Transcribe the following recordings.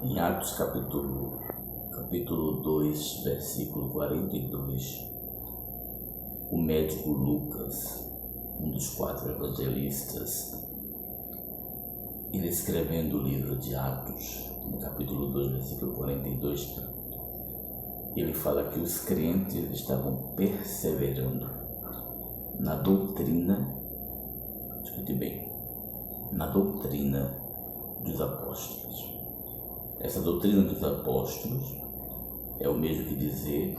Em Atos capítulo 2, versículo 42, o médico Lucas, um dos 4 evangelistas, ele escrevendo o livro de Atos, no capítulo 2, versículo 42, ele fala que os crentes estavam perseverando na doutrina, escute bem, na doutrina dos apóstolos. Essa doutrina dos apóstolos é o mesmo que dizer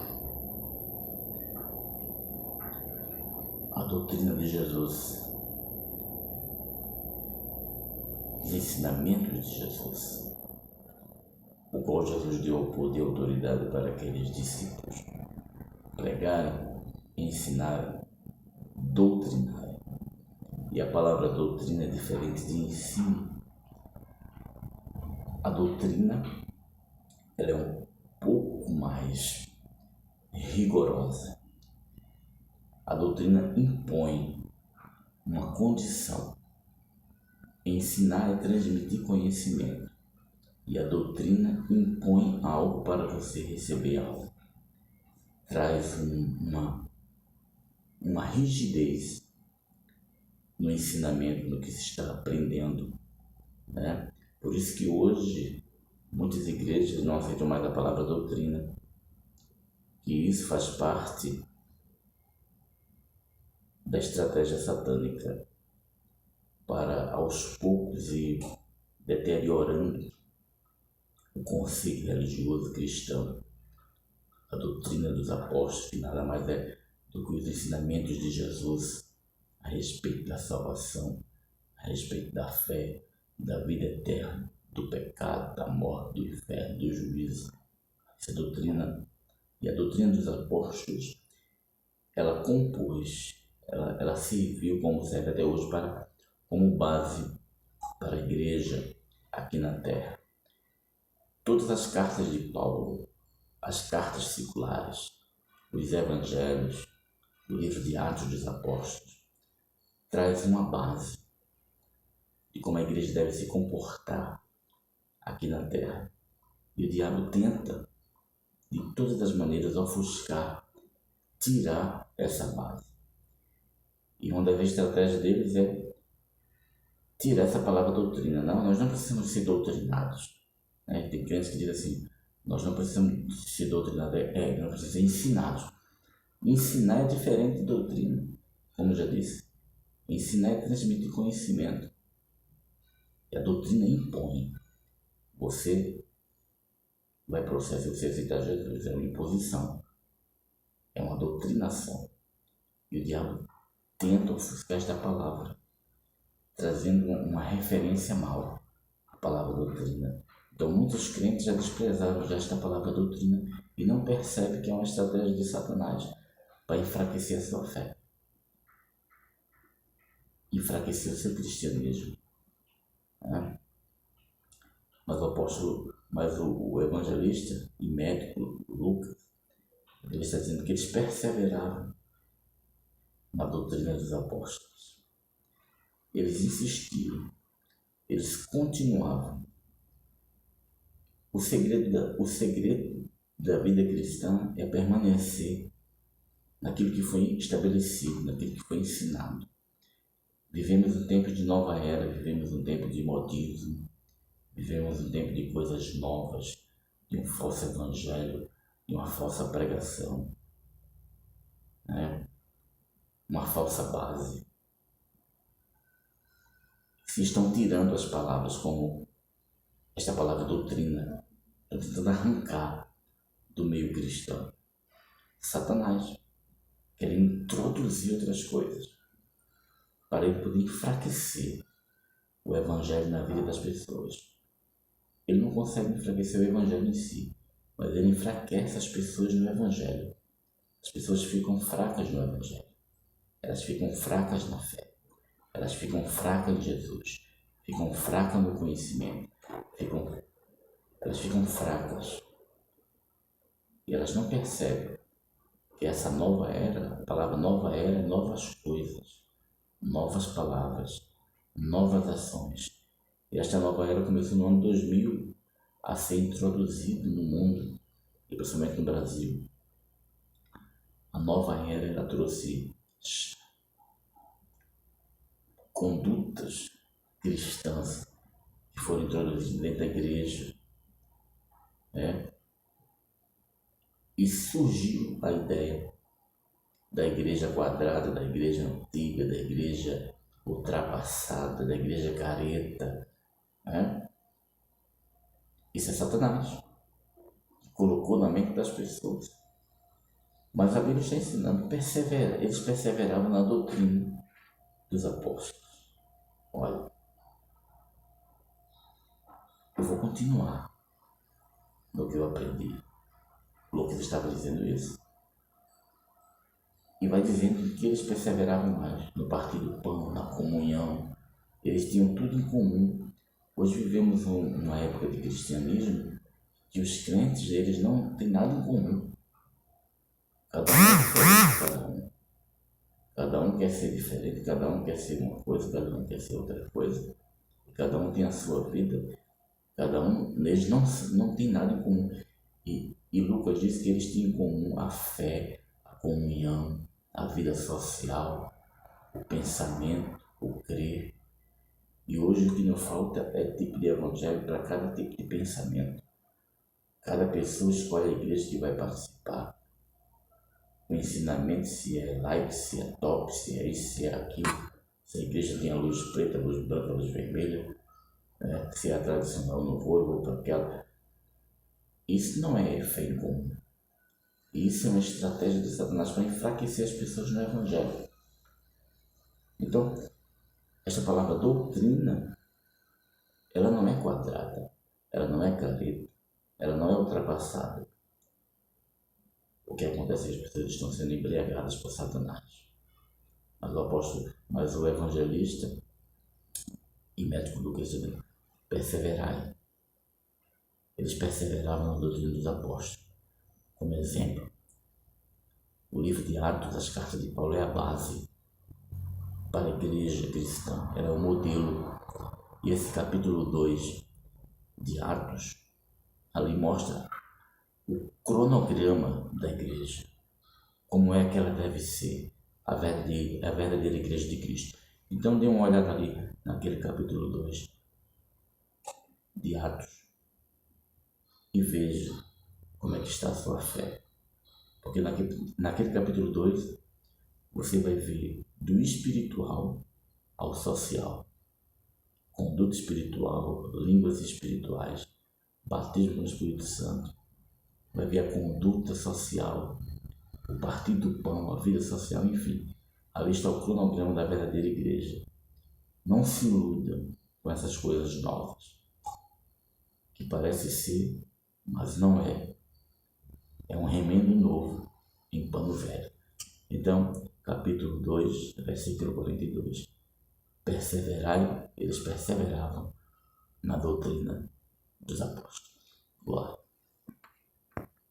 a doutrina de Jesus, os ensinamentos de Jesus, o qual Jesus deu poder e autoridade para aqueles discípulos pregarem, ensinarem, doutrinarem. E a palavra doutrina é diferente de ensino. A doutrina, ela é um pouco mais rigorosa. A doutrina impõe uma condição. Ensinar é transmitir conhecimento. E a doutrina impõe algo para você receber algo. Traz uma rigidez no ensinamento, no que se está aprendendo, né? Por isso que hoje muitas igrejas não aceitam mais a palavra doutrina, que isso faz parte da estratégia satânica para aos poucos ir deteriorando o conceito religioso cristão, a doutrina dos apóstolos, que nada mais é do que os ensinamentos de Jesus a respeito da salvação, a respeito da fé, da vida eterna, do pecado, da morte, do inferno, do juízo. Essa doutrina, e a doutrina dos apóstolos, ela compôs, ela serviu como serve até hoje como base para a igreja aqui na terra. Todas as cartas de Paulo, as cartas circulares, os evangelhos, o livro de Atos dos Apóstolos, traz uma base de como a igreja deve se comportar aqui na terra. E o diabo tenta, de todas as maneiras, ofuscar, tirar essa base. E uma das estratégias deles é tirar essa palavra doutrina. Não, nós não precisamos ser doutrinados. Tem crentes que dizem assim, nós não precisamos ser doutrinados, nós precisamos ser ensinados. Ensinar é diferente de doutrina, como eu já disse. Ensinar é transmitir conhecimento. E a doutrina impõe. Você vai processar, você aceitar Jesus, é uma imposição, é uma doutrinação. E o diabo tenta ofuscar esta palavra, trazendo uma referência mal à palavra doutrina. Então muitos crentes já desprezaram esta palavra doutrina e não percebem que é uma estratégia de Satanás para enfraquecer a sua fé, enfraquecer o seu cristianismo. Mas o evangelista e médico Lucas, ele está dizendo que eles perseveravam na doutrina dos apóstolos. Eles insistiram, eles continuavam. O segredo da vida cristã é permanecer naquilo que foi estabelecido, naquilo que foi ensinado. Vivemos um tempo de nova era, vivemos um tempo de modismo, vivemos um tempo de coisas novas, de um falso evangelho, de uma falsa pregação, uma falsa base. Se estão tirando as palavras como esta palavra doutrina, estão tentando arrancar do meio cristão. Satanás quer introduzir outras coisas para ele poder enfraquecer o evangelho na vida das pessoas. Ele não consegue enfraquecer o evangelho em si, mas ele enfraquece as pessoas no evangelho. As pessoas ficam fracas no evangelho. Elas ficam fracas na fé. Elas ficam fracas em Jesus. Ficam fracas no conhecimento. Elas ficam fracas. E elas não percebem que essa nova era, a palavra nova era, é novas coisas, novas palavras, novas ações. E esta nova era começou no ano 2000, a ser introduzido no mundo, e principalmente no Brasil. A nova era ela trouxe condutas cristãs que foram introduzidas dentro da igreja, né? E surgiu a ideia da igreja quadrada, da igreja antiga, da igreja ultrapassada, da igreja careta, né? Isso é Satanás, que colocou na mente das pessoas. Mas a Bíblia está ensinando, eles perseveravam na doutrina dos apóstolos. Olha, eu vou continuar no que eu aprendi. Lucas estava dizendo isso. E vai dizendo que eles perseveravam mais no partir do pão, na comunhão. Eles tinham tudo em comum. Hoje vivemos uma época de cristianismo que os crentes, eles não têm nada em comum. Cada um é diferente de cada um. Cada um quer ser diferente, cada um quer ser uma coisa, cada um quer ser outra coisa. Cada um tem a sua vida. Cada um, eles não tem nada em comum. E Lucas diz que eles tinham em comum a fé, a comunhão, a vida social, o pensamento, o crer. E hoje o que nos falta é tipo de evangelho para cada tipo de pensamento. Cada pessoa escolhe a igreja que vai participar. O ensinamento, se é light, se é top, se é isso, se é aquilo. Se a igreja tem a luz preta, a luz branca, a luz vermelha, né? Se é a tradicional, não vou, eu vou para aquela. Isso não é fé em comum. Isso é uma estratégia de Satanás para enfraquecer as pessoas no evangelho. Então, esta palavra doutrina, ela não é quadrada, ela não é careta, ela não é ultrapassada. O que acontece é que as pessoas estão sendo embriagadas por Satanás. Mas o evangelista e médico Lucas diz: perseverai. Eles perseveravam na doutrina dos apóstolos. Como exemplo, o livro de Atos, as cartas de Paulo, é a base para a igreja cristã, ela é o modelo. E esse capítulo 2 de Atos, ali mostra o cronograma da igreja, como é que ela deve ser, a verdadeira igreja de Cristo. Então dê uma olhada ali naquele capítulo 2 de Atos e veja como é que está a sua fé. Porque naquele capítulo 2 você vai ver do espiritual ao social, conduta espiritual, línguas espirituais, batismo no Espírito Santo. Vai ver a conduta social, o partir do pão, a vida social, enfim. Ali está o cronograma da verdadeira igreja. Não se iluda com essas coisas novas, que parece ser, mas não é. É um remendo novo em pano velho. Então, capítulo 2, versículo 42. Perseverai, eles perseveravam na doutrina dos apóstolos. Glória.